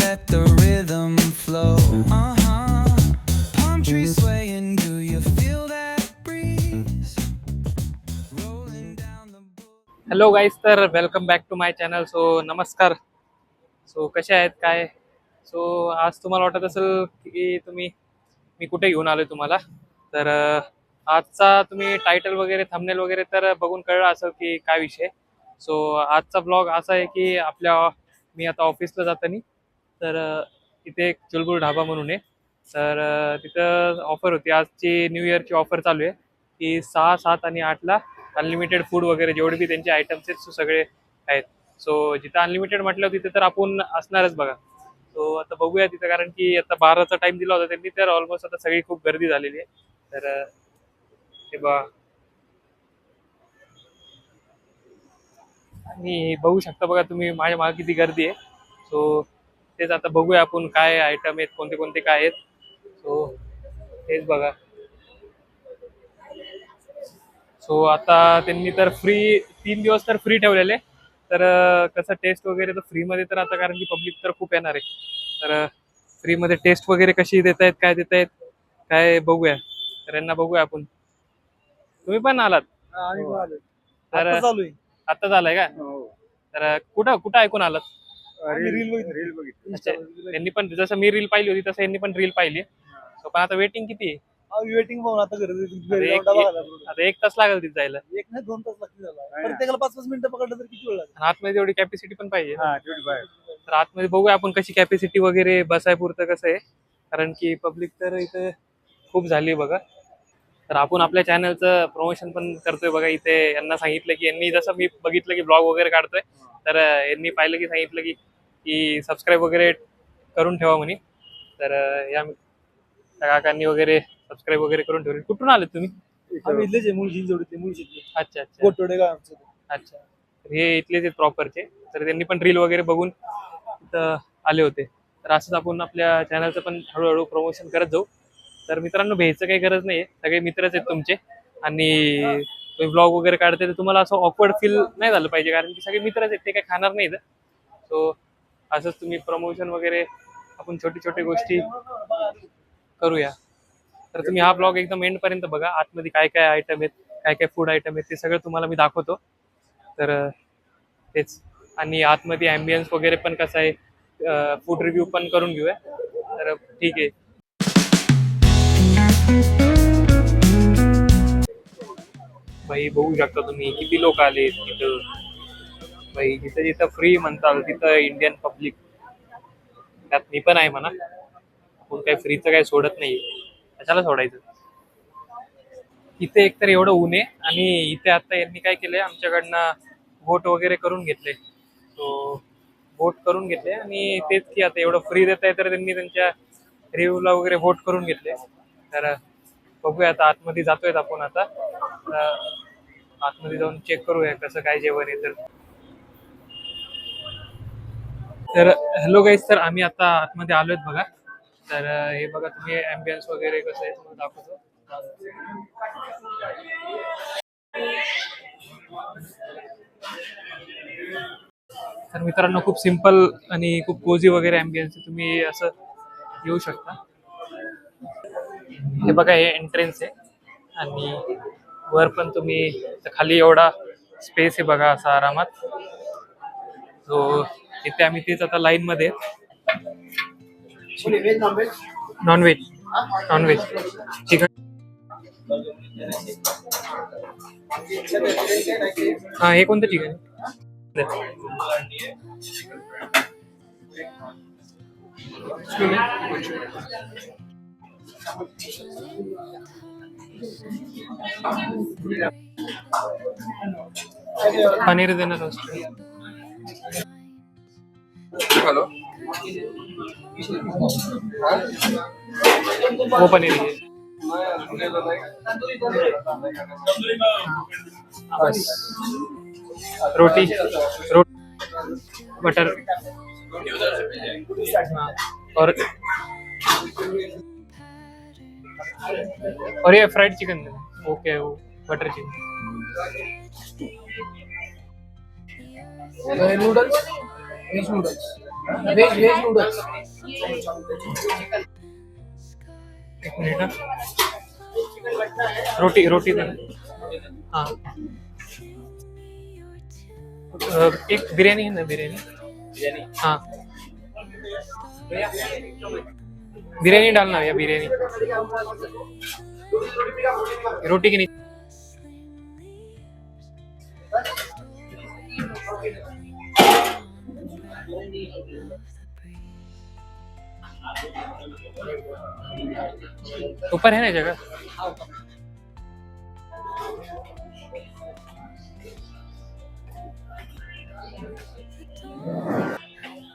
let the rhythm flow. Palm trees swaying, do you feel that breeze rolling down the hello guys, तर welcome back to my channel. So नमस्कार. So कसे आहेत काय? So आज तुम्हाला वाटत असेल की मी कुठे घेऊन आलोय तुम्हाला. तर आजचा तुम्ही टायटल वगैरे थंबनेल वगैरे तर बघून कळलं असेल की काय विषय. सो आजचा ब्लॉग असा आहे की मी आता ऑफिसला जातानी तर इथे एक चुलबुल ढाबा म्हणून आहे. तर तिथं ऑफर होती, आजची न्यू इयरची ऑफर चालू आहे की 6, 7 आणि 8ला अनलिमिटेड फूड वगैरे जेवढे बी त्यांचे आयटम्स आहेत सगळे आहेत. सो जिथं अनलिमिटेड म्हटलं तिथे तर आपण असणारच बघा. सो आता बघूया तिथं, कारण की आता 12चा टाइम दिला होता त्यांनी, तर ऑलमोस्ट आता सगळी खूप गर्दी झालेली आहे. तर हे बघा, आणि बघू शकता बघा तुम्ही माझ्या मागे किती गर्दी आहे. सो तेच आता बघूया आपण काय आयटम आहेत, कोणते कोणते काय आहेत. सो तेच बघा. सो आता त्यांनी तर 3 दिवस तर फ्री ठेवलेले. तर कसं टेस्ट वगैरे तर फ्रीमध्ये, तर आता कारण की पब्लिक तर खूप येणार आहे. तर फ्रीमध्ये टेस्ट वगैरे कशी देत आहेत, काय देत आहेत, काय बघूया. तर यांना बघूया आपण. तुम्ही पण आलात? तर चालू आहे. आत्ताच आलाय का? तर कुठं कुठं ऐकून आलात? रील बघितली. अच्छा, त्यांनी पण जसं मी रील पाहिली होती तसं यांनी पण रील पाहिली. सो पण आता वेटिंग किती आहे? वेटिंग पाहून आता घरी आता 1 तास लागेल तिथे जायला. एक नाही 2 तास लागतील त्याला. प्रत्येकाला 5-5 मिनिटं पकडलं तर किती वेळ लागेल? आणि आतमध्ये तेवढी कॅपॅसिटी पण पाहिजे. तेवढी बाहेर. तर आतमध्ये बघूया आपण कशी कॅपॅसिटी वगैरे बसाय पुरतं कसं आहे, कारण की पब्लिक तर इथं खूप झाली बघा. तर आपण आपल्या चॅनलचं प्रमोशन पण करतोय बघा. इथे यांना सांगितलं की, यांनी जसं मी बघितलं की ब्लॉग वगैरे काढतोय, तर यांनी पाहिलं की सांगितलं की सबस्क्राईब वगैरे करून ठेवा म्हणे. तर या काकांनी वगैरे सबस्क्राईब वगैरे करून ठेवले. कुठून आले तुम्ही? आम्ही इथलेच आहे, मुळशी जोडीतले, मुळशी. अच्छा अच्छा गोटोडे गाव आमचं. अच्छा. तर हे इथलेच आहेत प्रॉपरचे. तर त्यांनी पण रील वगैरे बघून इथं आले होते. तर असंच आपण आपल्या चॅनलचं पण हळूहळू प्रमोशन करत जाऊ. तर मित्रांनो, भ्यायचं काही गरज नाहीये, सगळे मित्रच आहेत तुमचे. आणि तुम्ही ब्लॉग वगैरे काढते तर तुम्हाला असं ऑकवर्ड फील नाही झालं पाहिजे, कारण की सगळे मित्रच आहेत, ते काही खाणार नाहीत. सो असंच तुम्ही प्रमोशन वगैरे आपण छोटी छोटी गोष्टी करूया. तर तुम्ही हा ब्लॉग एकदम एंड पर्यंत बघा. आतमध्ये काय काय आयटम आहेत, काय काय फूड आयटम आहेत, ते सगळं तुम्हाला मी दाखवतो. तर तेच. आणि आतमध्ये ॲम्बियन्स वगैरे पण कसं आहे, फूड रिव्ह्यू पण करून घेऊया. तर ठीक आहे. भाई बघू शकता तुम्ही किती लोक आले तिथं. भाई जिथं जिथं फ्री म्हणताल तिथं इंडियन पब्लिक, त्यात मी पण आहे म्हणा. आपण काही फ्रीचं काही सोडत नाही, कशाला सोडायचं. इथे एकतर एवढं ऊन आहे, आणि इथे आता यांनी काय केलंय, आमच्याकडनं वोट वगैरे करून घेतले. सो वोट करून घेतले, आणि तेच की आता एवढं फ्री देत आहे तर त्यांनी त्यांच्या रिव्ह्यूला वगैरे वोट करून घेतले. तर बघूया आता, आतमध्ये जातोय आपण आता. आतमध्ये जाऊन चेक करूया कसं काय जेवण आहे. तर हॅलो गाईज, तर आम्ही आता आतमध्ये आलोय बघा. तर हे बघा तुम्ही, ॲम्बियन्स वगैरे कसं आहे तुम्हाला दाखवतो. तर मित्रांनो, खूप सिम्पल आणि खूप कोझी वगैरे ॲम्बियन्स, तुम्ही असं येऊ शकता. हे बघा, हे एंट्रन्स आहे, आणि वर पण तुम्ही खाली एवढा स्पेस आहे बघा असा आरामात. सो इथे आम्ही तेच आता लाईन मध्ये. Non veg, non veg chicken. हा, हे कोणतं चिकन? पनीर देणार असतो. हेलो वो पनीर है बस. रोटी, बटर, हाँ, और ये फ्राइड चिकन देना. ओके, वो butter chicken. Noodles, veg noodles. Veg noodles. एक मिनिट हा. रोटी रोटी दे. हां. एक बिर्याणी आहे ना बिर्याणी. हाँ बिरयानी डालना या बिरयानी रोटी की नहीं. ऊपर है ना जगह.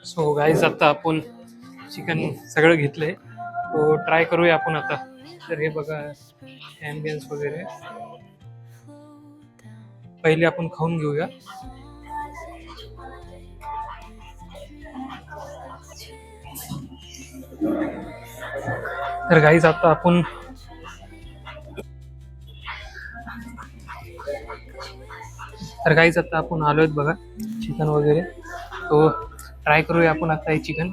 सो गाईज आता आपण चिकन सगळं घेतलंय तो ट्राय करूया आपण आता. तर हे बघा ॲम्बियन्स वगैरे पहिले आपण खाऊन घेऊया. तर गाईज आता आपण आलोय बघा चिकन वगैरे तो ट्राय करूया आपण आता हे चिकन.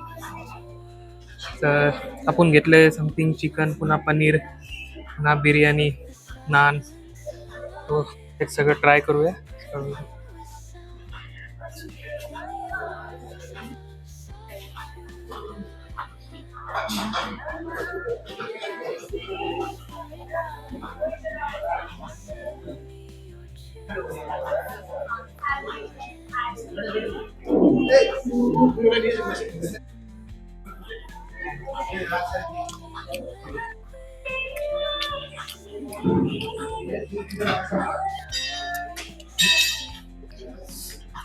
तर आपण घेतलंय समथिंग चिकन पुन्हा पनीर पुन्हा बिर्याणी नान तो हे सगळं ट्राय करूया.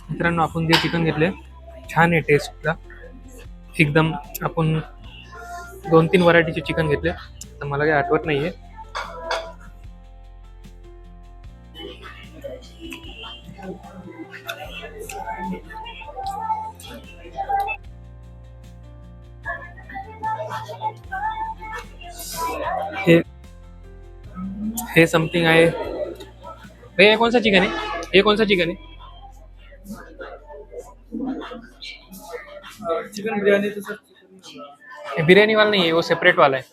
मित्रांनो आपण जे चिकन घेतले छान आहे टेस्टला एकदम. आपण 2-3 व्हरायटीचे चिकन घेतले तर मला काही आठवत नाहीये. हे हे समथिंग आहे. हे कौन सा चिकन है ये कौन सा चिकन है. चिकन बिर्याणी तसं ये बिरयानी वाला नहीं है वो सेपरेट वाला है.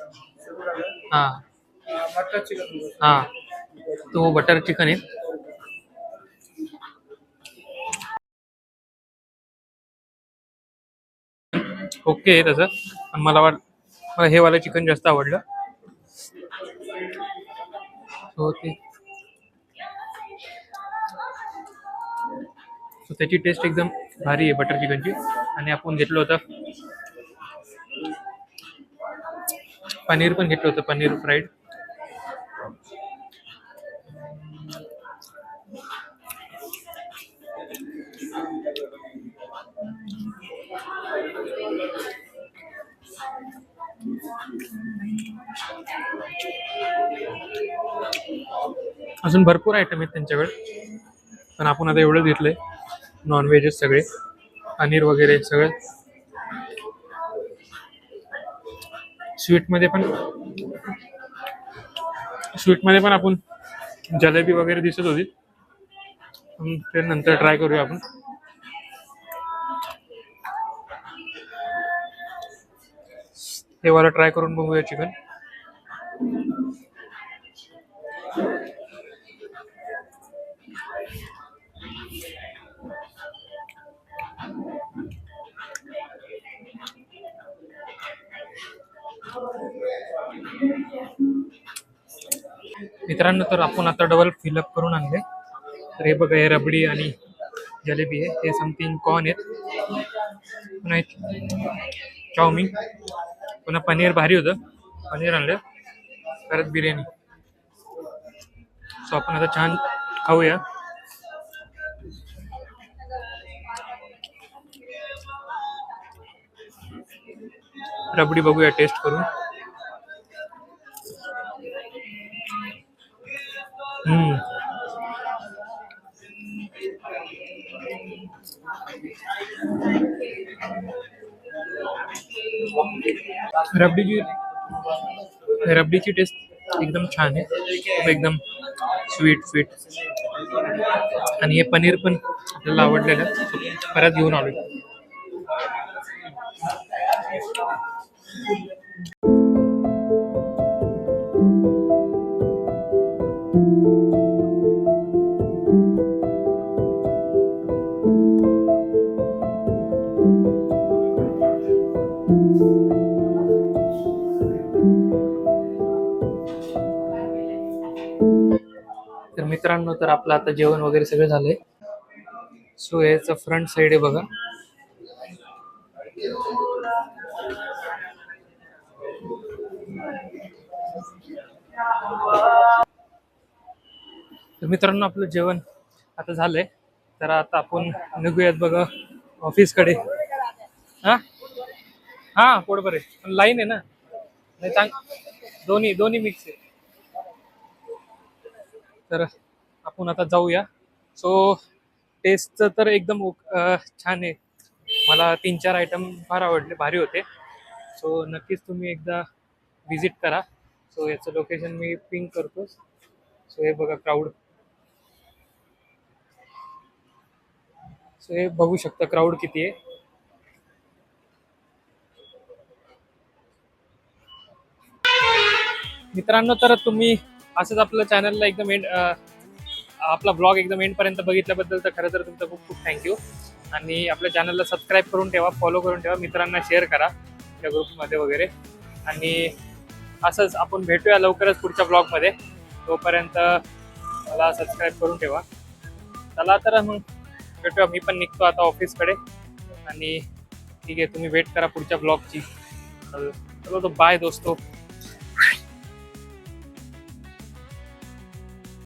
हाँ मटका चिकन. हाँ तो वो बटर चिकन है. ओके आहे तसं पण मला हे वालं चिकन जास्त आवडलं. सो त्याची टेस्ट एकदम भारी आहे बटर चिकनची. आणि आपण घेतलं होतं पनीर पण घेतलं होतं पनीर फ्राईड. अजून भरपूर आयटम आहेत त्यांच्याकडे पण आपण आता एवढं घेतलंय. नॉनव्हेजेस सगळे पनीर वगैरे सगळं. स्वीटमध्ये पण आपण जलेबी वगैरे दिसत होती ते नंतर ट्राय करूया आपण. हे वाला ट्राय करून बघूया चिकन. मित्रांनो तर आपण आता डबल फिलअप करून आणले. तर हे बघा हे रबडी आणि जलेबी आहे. हे समथिंग कॉर्न आहेत पुन्हा चाऊमिन पुन्हा पनीर भारी होतं पनीर आणलं परत बिर्याणी. सो आपण आता छान खाऊया. रबडी बघूया टेस्ट करून. रबडीची टेस्ट एकदम छान आहे एकदम स्वीट आणि हे पनीर पण आपल्याला आवडलेलं परत घेऊन आलो. तर मित्रांनो, तर आपलं आता जेवण वगैरे सगळं झालंय. सो याचं फ्रंट साइड आहे बघा. तर मित्रांनो, आपलं जेवण आता झालंय. तर आता आपण निघूयात बघा ऑफिसकडे. हा हा पोटभर आहे, पण लाईन आहे ना. नाही चांग दोन्ही दोन्ही मिक्स आहे. तर आपण आता जाऊया. सो टेस्टचं तर एकदम छान आहे. मला 3-4 आयटम फार आवडले, भारी होते. सो नक्कीच तुम्ही एकदा विजिट करा. सो याचं लोकेशन मी पिंग करतो. सो हे बघा क्राऊड. सो हे बघू शकता क्राऊड किती आहे. मित्रांनो, तर तुम्ही असंच आपलं चॅनलला एकदम आपला ब्लॉग एकदम एंडपर्यंत बघितल्याबद्दल तर खरं तर तुमचं खूप खूप थँक्यू. आणि आपल्या चॅनलला सबस्क्राईब करून ठेवा, फॉलो करून ठेवा, मित्रांना शेअर करा त्या ग्रुपमध्ये वगैरे. आणि असंच आपण भेटूया लवकरच पुढच्या ब्लॉगमध्ये. तोपर्यंत मला सबस्क्राईब करून ठेवा. चला तर मग भेटूया. मी पण निघतो आता ऑफिसकडे. आणि ठीक आहे, तुम्ही वेट करा पुढच्या ब्लॉगची. चलो तो बाय दोस्तों.